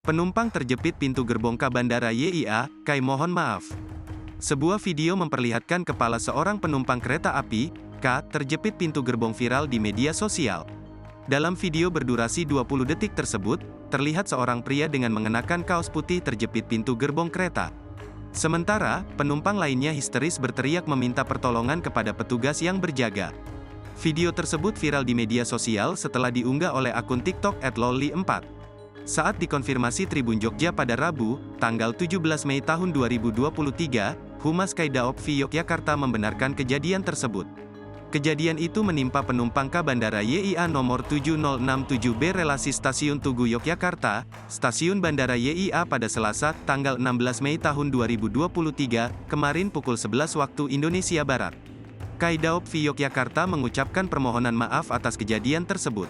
Penumpang terjepit pintu gerbong K Bandara YIA, Kai mohon maaf. Sebuah video memperlihatkan kepala seorang penumpang kereta api, K, terjepit pintu gerbong viral di media sosial. Dalam video berdurasi 20 detik tersebut, terlihat seorang pria dengan mengenakan kaos putih terjepit pintu gerbong kereta. Sementara, penumpang lainnya histeris berteriak meminta pertolongan kepada petugas yang berjaga. Video tersebut viral di media sosial setelah diunggah oleh akun TikTok @lolly4. Saat dikonfirmasi Tribun Jogja pada Rabu, tanggal 17 Mei tahun 2023, Humas Kaidaop V Yogyakarta membenarkan kejadian tersebut. Kejadian itu menimpa penumpang K Bandara YIA nomor 7067B relasi Stasiun Tugu Yogyakarta, Stasiun Bandara YIA pada Selasa, tanggal 16 Mei tahun 2023, kemarin pukul 11 waktu Indonesia Barat. Kaidaop V Yogyakarta mengucapkan permohonan maaf atas kejadian tersebut.